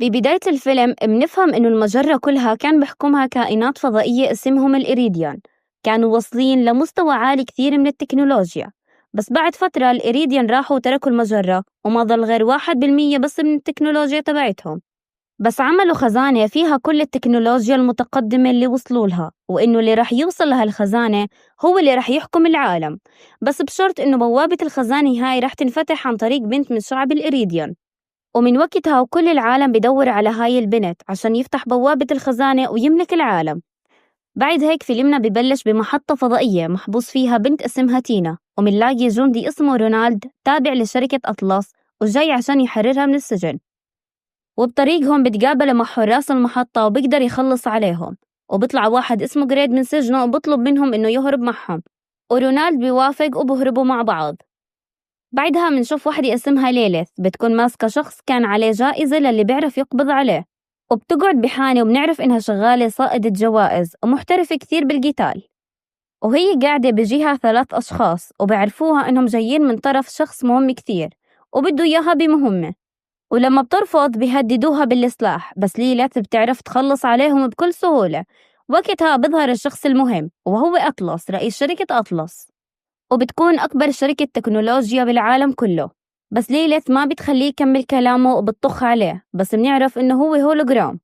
ببداية الفيلم بنفهم إنه المجرة كلها كان بحكمها كائنات فضائية اسمهم الإيريديان. كانوا واصلين لمستوى عالي كثير من التكنولوجيا، بس بعد فترة الإيريديان راحوا وتركوا المجرة وما ضل غير 1% بس من التكنولوجيا تبعتهم. بس عملوا خزانة فيها كل التكنولوجيا المتقدمة اللي وصلوا لها، وإنه اللي رح يوصل لهالخزانة هو اللي رح يحكم العالم، بس بشرط إنه بوابة الخزانة هاي رح تنفتح عن طريق بنت من شعب الإيريديان. ومن وقتها وكل العالم بدور على هاي البنت عشان يفتح بوابة الخزانة ويملك العالم. بعد هيك فيلمنا ببلش بمحطة فضائية محبوس فيها بنت اسمها تينا، ومنلاقي جندي اسمه رونالد تابع لشركة أطلس وجاي عشان يحررها من السجن. وبطريقهم بتقابل مع حراس المحطة وبيقدر يخلص عليهم، وبيطلع واحد اسمه جريد من سجنه وبطلب منهم إنه يهرب معهم، ورونالد بيوافق وبهربوا مع بعض. بعدها منشوف واحدة اسمها ليليث بتكون ماسكة شخص كان عليه جائزة للي بيعرف يقبض عليه، وبتقعد بحانة وبنعرف إنها شغالة صائدة جوائز ومحترفة كثير بالقتال. وهي قاعدة بجيها 3 أشخاص وبعرفوها إنهم جايين من طرف شخص مهم كثير وبدو إياها بمهمة، ولما بترفض بيهددوها بالسلاح، بس ليليث بتعرف تخلص عليهم بكل سهولة. وقتها بظهر الشخص المهم وهو أطلس، رئيس شركة أطلس، وبتكون أكبر شركة تكنولوجيا بالعالم كله. بس ليليث ما بتخليه يكمل كلامه وبتطخ عليه، بس بنعرف إنه هو هولوجرام.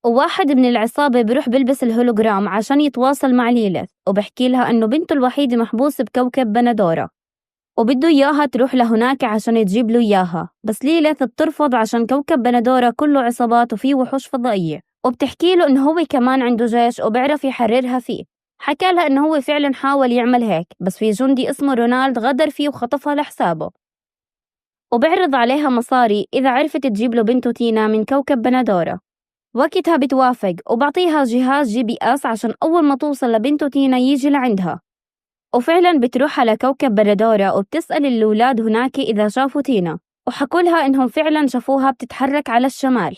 وواحد من العصابة بيروح بلبس الهولوجرام عشان يتواصل مع ليليث، وبحكي لها إنه بنته الوحيدة محبوس بكوكب بندورة وبده إياها تروح لهناك عشان تجيب له إياها. بس ليليث بترفض عشان كوكب بندورة كله عصابات وفيه وحوش فضائية، وبتحكي له إنه هو كمان عنده جيش وبيعرف يحررها فيه. حكى لها إنه هو فعلا حاول يعمل هيك، بس في جندي اسمه رونالد غدر فيه وخطفها لحسابه، وبعرض عليها مصاري إذا عرفت تجيب له بنته تينا من كوكب بندورة. وقتها بتوافق وبعطيها جهاز GPS عشان أول ما توصل لبنته تينا يجي لعندها. وفعلا بتروح على كوكب بندورة وبتسأل الأولاد هناك إذا شافوا تينا، وحكوا لها إنهم فعلا شافوها بتتحرك على الشمال.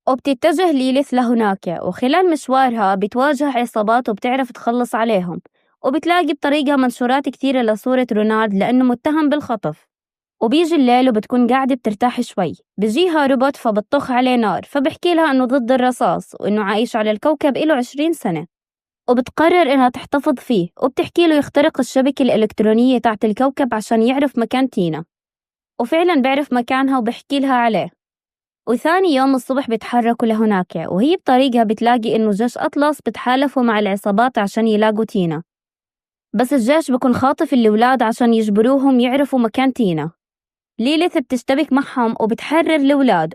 وبتتجه ليليث لهناك، وخلال مشوارها بتواجه عصابات وبتعرف تخلص عليهم، وبتلاقي بطريقة منشورات كثيرة لصورة رونالد لأنه متهم بالخطف. وبيجي الليل وبتكون قاعدة بترتاح شوي، بيجيها روبوت فبتطخ عليه نار، فبحكي لها إنه ضد الرصاص وإنه عايش على الكوكب إله 20 سنة، وبتقرر إنها تحتفظ فيه، وبتحكي له يخترق الشبكة الإلكترونية تحت الكوكب عشان يعرف مكان تينا. وفعلا بيعرف مكانها وبحكي لها عليه. وثاني يوم الصبح بتحركوا لهناك، وهي بطريقها بتلاقي إنه جيش أطلس بتحالفوا مع العصابات عشان يلاقوا تينا، بس الجيش بكون خاطف الأولاد عشان يجبروهم يعرفوا مكان تينا. ليليث بتشتبك معهم وبتحرر الأولاد